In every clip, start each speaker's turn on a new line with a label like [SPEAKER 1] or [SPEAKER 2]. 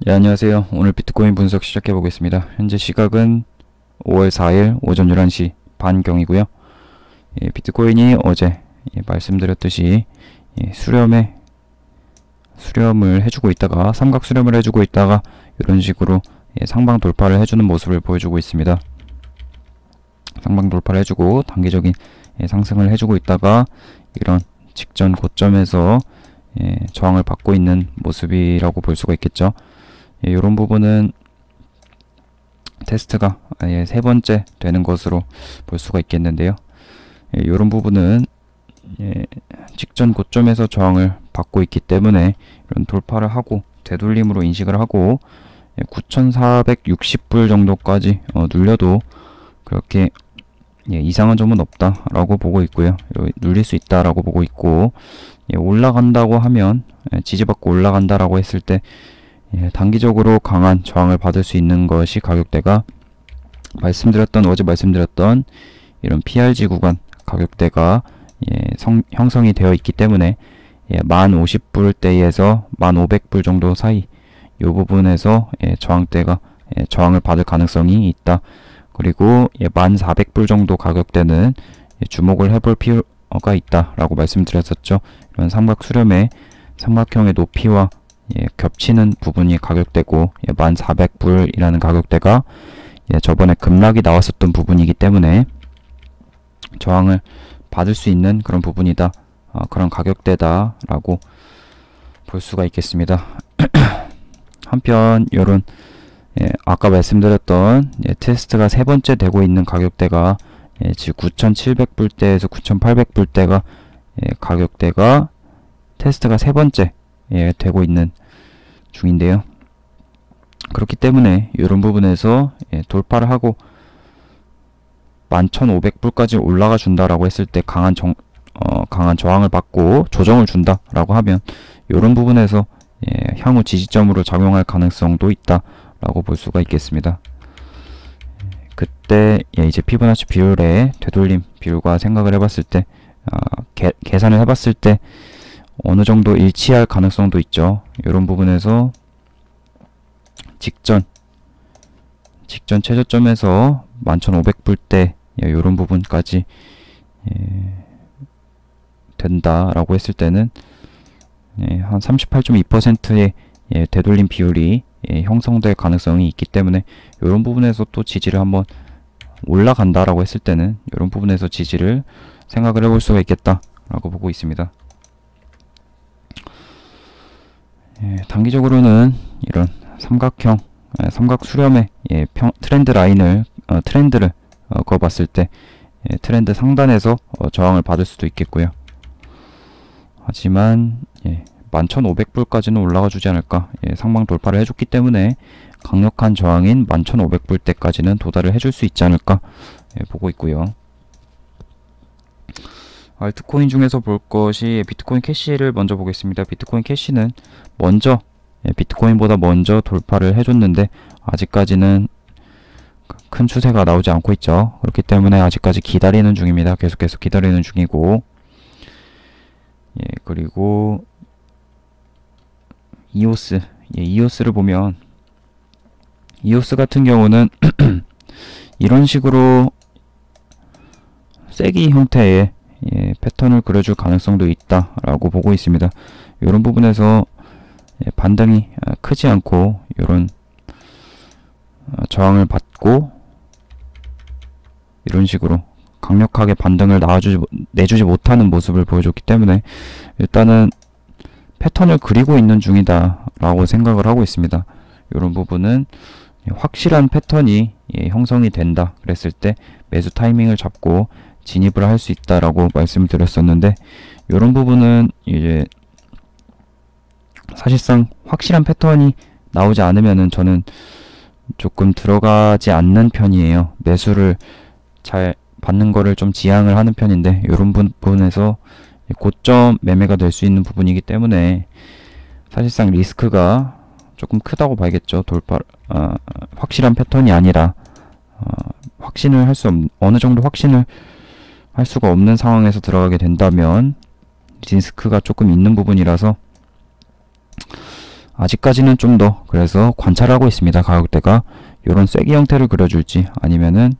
[SPEAKER 1] 예, 안녕하세요. 오늘 비트코인 분석 시작해 보겠습니다. 현재 시각은 5월 4일 오전 11시 반경이고요. 예, 비트코인이 어제 말씀드렸듯이 수렴을 해주고 있다가 삼각 수렴을 해주고 있다가 이런 식으로 상방 돌파를 해주는 모습을 보여주고 있습니다. 상방 돌파를 해주고 단기적인 상승을 해주고 있다가 이런 직전 고점에서 저항을 받고 있는 모습이라고 볼 수가 있겠죠. 이런 부분은 테스트가 세 번째 되는 것으로 볼 수가 있겠는데요. 이런 부분은 직전 고점에서 저항을 받고 있기 때문에 이런 돌파를 하고 되돌림으로 인식을 하고 9,460불 정도까지 눌려도 그렇게 이상한 점은 없다라고 보고 있고요. 눌릴 수 있다라고 보고 있고, 올라간다고 하면 지지받고 올라간다라고 했을 때 단기적으로 강한 저항을 받을 수 있는 것이 가격대가 어제 말씀드렸던 이런 PRG 구간 가격대가 형성이 되어 있기 때문에 1050불대에서 1500불 정도 사이 이 부분에서 저항을 받을 가능성이 있다. 그리고 1400불 정도 가격대는 주목을 해볼 필요가 있다라고 말씀드렸었죠. 이런 삼각 수렴의 삼각형의 높이와 겹치는 부분이 가격대고 1400불이라는 가격대가 저번에 급락이 나왔었던 부분이기 때문에 저항을 받을 수 있는 그런 부분이다. 그런 가격대다 라고 볼 수가 있겠습니다. 한편 요런 아까 말씀드렸던 테스트가 세 번째 되고 있는 가격대가 지금 9700불대에서 9800불대가 가격대가 테스트가 세 번째 되고 있는 중인데요. 그렇기 때문에 이런 부분에서 돌파를 하고 11,500불까지 올라가 준다라고 했을 때 강한 저항을 받고 조정을 준다라고 하면 이런 부분에서 향후 지지점으로 작용할 가능성도 있다라고 볼 수가 있겠습니다. 그때 이제 피보나치 비율의 되돌림 비율과 생각을 해봤을 때 계산을 해봤을 때 어느 정도 일치할 가능성도 있죠. 이런 부분에서 직전 최저점에서 11,500불대 이런 부분까지 된다라고 했을 때는 한 38.2%의 되돌림 비율이 형성될 가능성이 있기 때문에 이런 부분에서 또 지지를 한번 올라간다라고 했을 때는 이런 부분에서 지지를 생각을 해볼 수가 있겠다라고 보고 있습니다. 단기적으로는 이런 삼각 수렴의 트렌드를 그어봤을 때 트렌드 상단에서 저항을 받을 수도 있겠고요. 하지만 11,500불까지는 올라가 주지 않을까. 상방 돌파를 해줬기 때문에 강력한 저항인 11,500불대까지는 도달을 해줄 수 있지 않을까 보고 있고요. 알트코인 중에서 볼 것이 비트코인 캐시를 먼저 보겠습니다. 비트코인 캐시는 비트코인보다 먼저 돌파를 해줬는데 아직까지는 큰 추세가 나오지 않고 있죠. 그렇기 때문에 아직까지 기다리는 중입니다. 계속해서 기다리는 중이고, 그리고 이오스를 보면 이오스 같은 경우는 이런 식으로 세기 형태의 패턴을 그려줄 가능성도 있다라고 보고 있습니다. 이런 부분에서 반등이 크지 않고 이런 저항을 받고 이런 식으로 강력하게 반등을 내주지 못하는 모습을 보여줬기 때문에 일단은 패턴을 그리고 있는 중이다 라고 생각을 하고 있습니다. 이런 부분은 확실한 패턴이 형성이 된다 그랬을 때 매수 타이밍을 잡고 진입을 할 수 있다라고 말씀을 드렸었는데, 이런 부분은 이제 사실상 확실한 패턴이 나오지 않으면은 저는 조금 들어가지 않는 편이에요. 매수를 잘 받는 거를 좀 지향을 하는 편인데, 이런 부분에서 고점 매매가 될 수 있는 부분이기 때문에 사실상 리스크가 조금 크다고 봐야겠죠. 확실한 패턴이 아니라 어느 정도 확신을 할 수가 없는 상황에서 들어가게 된다면 리스크가 조금 있는 부분이라서 아직까지는 좀 더 그래서 관찰하고 있습니다. 가격대가 요런 쐐기 형태를 그려줄지 아니면은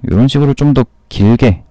[SPEAKER 1] 요런 식으로 좀 더 길게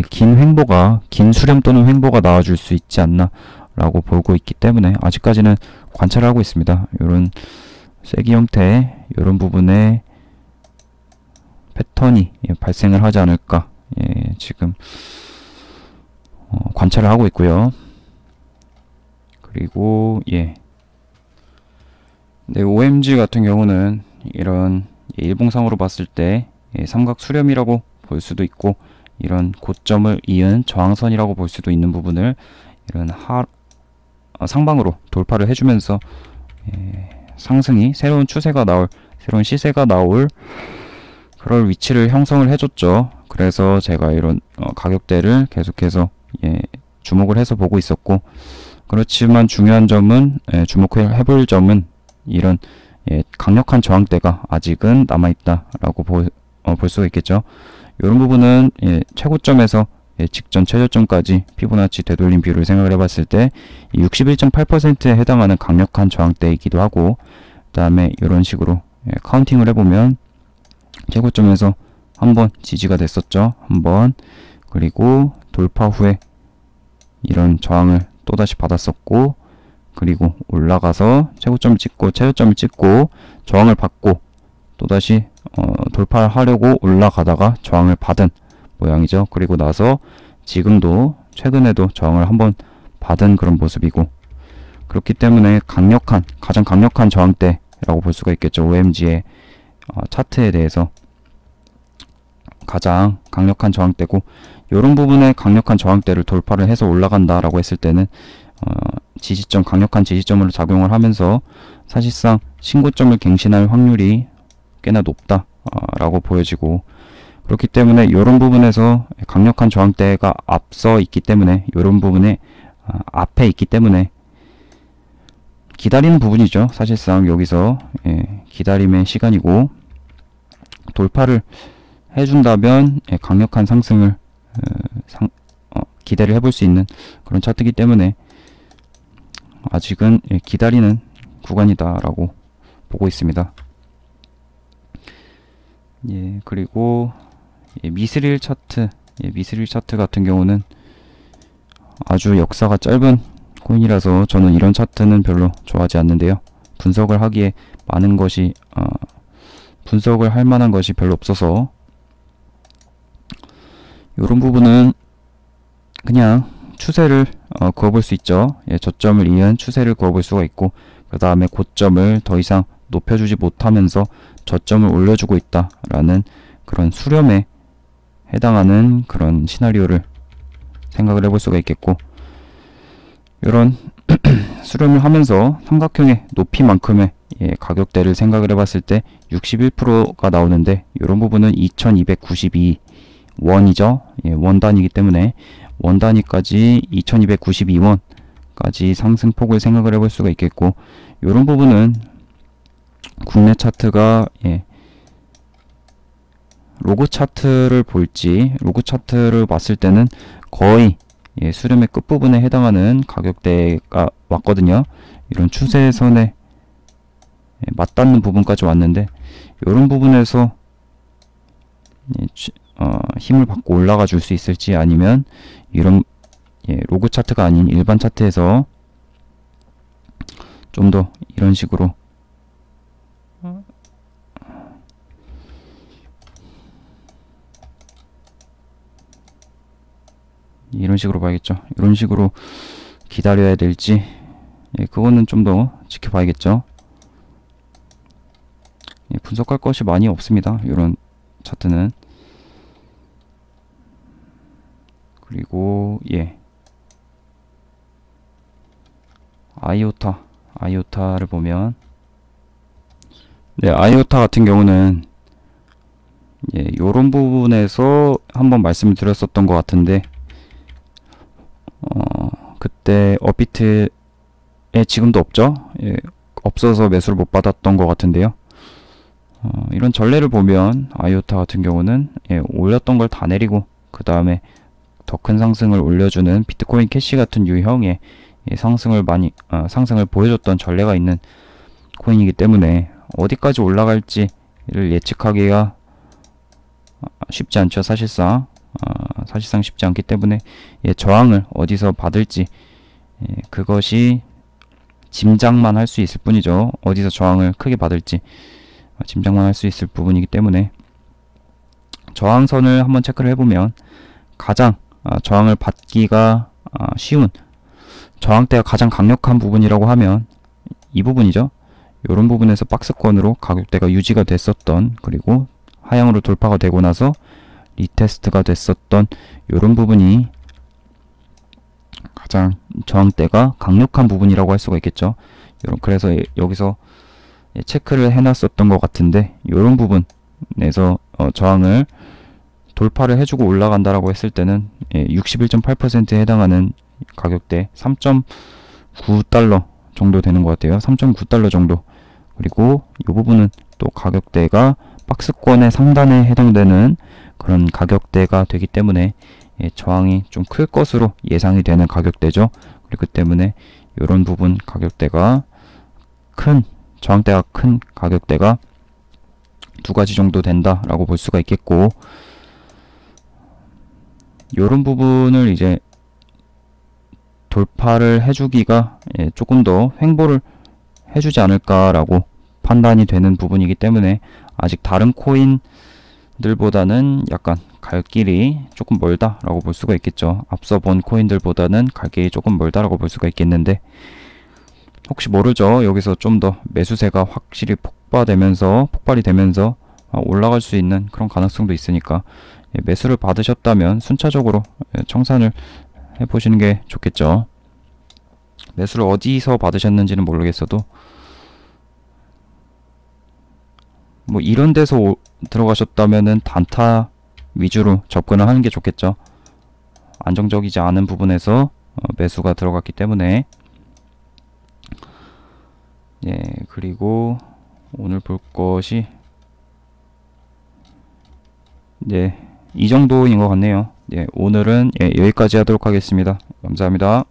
[SPEAKER 1] 긴 횡보가 긴 수렴 또는 횡보가 나와줄 수 있지 않나 라고 보고 있기 때문에 아직까지는 관찰을 하고 있습니다. 요런 쐐기 형태 요런 부분에 패턴이 발생을 하지 않을까 지금 관찰을 하고 있고요. 그리고 네, OMG 같은 경우는 이런 일봉상으로 봤을 때 삼각 수렴이라고 볼 수도 있고 이런 고점을 이은 저항선이라고 볼 수도 있는 부분을 이런 상방으로 돌파를 해주면서 상승이 새로운 추세가 나올 새로운 시세가 나올 그럴 위치를 형성을 해줬죠. 그래서 제가 이런 가격대를 계속해서 주목을 해서 보고 있었고 그렇지만 중요한 점은 주목해볼 점은 이런 강력한 저항대가 아직은 남아있다라고 볼 수가 있겠죠. 이런 부분은 최고점에서 직전 최저점까지 피보나치 되돌림 비율을 생각을 해봤을 때 61.8%에 해당하는 강력한 저항대이기도 하고 그 다음에 이런 식으로 카운팅을 해보면 최고점에서 한번 지지가 됐었죠. 한번 그리고 돌파 후에 이런 저항을 또다시 받았었고 그리고 올라가서 최고점을 찍고 최저점을 찍고 저항을 받고 또다시 돌파를 하려고 올라가다가 저항을 받은 모양이죠. 그리고 나서 지금도 최근에도 저항을 한번 받은 그런 모습이고 그렇기 때문에 가장 강력한 저항대라고 볼 수가 있겠죠. OMG의 차트에 대해서 가장 강력한 저항대고 이런 부분에 강력한 저항대를 돌파를 해서 올라간다라고 했을 때는 지지점, 강력한 지지점으로 작용을 하면서 사실상 신고점을 갱신할 확률이 꽤나 높다라고 보여지고 그렇기 때문에 이런 부분에서 강력한 저항대가 앞서 있기 때문에 이런 부분에 앞에 있기 때문에 기다리는 부분이죠. 사실상 여기서 기다림의 시간이고 돌파를 해준다면 강력한 상승을 기대를 해볼 수 있는 그런 차트이기 때문에 아직은 기다리는 구간이다 라고 보고 있습니다. 그리고 미스릴 차트 미스릴 차트 같은 경우는 아주 역사가 짧은 코인이라서 저는 이런 차트는 별로 좋아하지 않는데요. 분석을 하기에 많은 것이 분석을 할 만한 것이 별로 없어서 이런 부분은 그냥 추세를 그어볼 수 있죠. 저점을 이은 추세를 그어볼 수가 있고 그 다음에 고점을 더 이상 높여주지 못하면서 저점을 올려주고 있다라는 그런 수렴에 해당하는 그런 시나리오를 생각을 해볼 수가 있겠고 이런 수렴을 하면서 삼각형의 높이만큼의 가격대를 생각을 해봤을 때 61%가 나오는데 이런 부분은 2292 원이죠. 원 단위이기 때문에 원 단위까지 2292원까지 상승폭을 생각을 해볼 수가 있겠고 이런 부분은 국내 차트가 로그 차트를 볼지 로그 차트를 봤을 때는 거의 수렴의 끝부분에 해당하는 가격대가 왔거든요. 이런 추세선에 맞닿는 부분까지 왔는데 이런 부분에서 힘을 받고 올라가 줄 수 있을지 아니면 이런 로그 차트가 아닌 일반 차트에서 좀 더 이런 식으로 봐야겠죠. 이런 식으로 기다려야 될지 그거는 좀 더 지켜봐야겠죠. 분석할 것이 많이 없습니다. 이런 차트는. 그리고 아이오타를 보면 아이오타 같은 경우는 요런 부분에서 한번 말씀을 드렸었던 것 같은데 그때 업비트에 지금도 없죠. 없어서 매수를 못 받았던 것 같은데요. 이런 전례를 보면 아이오타 같은 경우는 올렸던 걸 다 내리고 그 다음에 더 큰 상승을 올려주는 비트코인 캐시 같은 유형의 예, 상승을 보여줬던 전례가 있는 코인이기 때문에 어디까지 올라갈지를 예측하기가 쉽지 않죠. 사실상 쉽지 않기 때문에 예, 저항을 어디서 받을지 예, 그것이 짐작만 할 수 있을 뿐이죠. 어디서 저항을 크게 받을지 짐작만 할 수 있을 부분이기 때문에 저항선을 한번 체크를 해보면 가장 저항을 받기가 쉬운 저항대가 가장 강력한 부분이라고 하면 이 부분이죠. 이런 부분에서 박스권으로 가격대가 유지가 됐었던, 그리고 하향으로 돌파가 되고 나서 리테스트가 됐었던 이런 부분이 가장 저항대가 강력한 부분이라고 할 수가 있겠죠. 그래서 여기서 체크를 해놨었던 것 같은데, 이런 부분에서 저항을 돌파를 해주고 올라간다라고 했을 때는 61.8%에 해당하는 가격대 3.9달러 정도 되는 것 같아요. 3.9달러 정도. 그리고 이 부분은 또 가격대가 박스권의 상단에 해당되는 그런 가격대가 되기 때문에 저항이 좀 클 것으로 예상이 되는 가격대죠. 그렇기 때문에 이런 부분 가격대가 저항대가 큰 가격대가 두 가지 정도 된다라고 볼 수가 있겠고, 이런 부분을 이제 돌파를 해주기가 조금 더 횡보를 해주지 않을까라고 판단이 되는 부분이기 때문에 아직 다른 코인들보다는 약간 갈 길이 조금 멀다라고 볼 수가 있겠죠. 앞서 본 코인들보다는 갈 길이 조금 멀다라고 볼 수가 있겠는데, 혹시 모르죠. 여기서 좀 더 매수세가 확실히 폭발이 되면서 올라갈 수 있는 그런 가능성도 있으니까 매수를 받으셨다면 순차적으로 청산을 해보시는 게 좋겠죠. 매수를 어디서 받으셨는지는 모르겠어도 뭐 이런 데서 들어가셨다면은 단타 위주로 접근을 하는 게 좋겠죠. 안정적이지 않은 부분에서 매수가 들어갔기 때문에. 예, 그리고 오늘 볼 것이 이 정도인 것 같네요. 예, 오늘은 여기까지 하도록 하겠습니다. 감사합니다.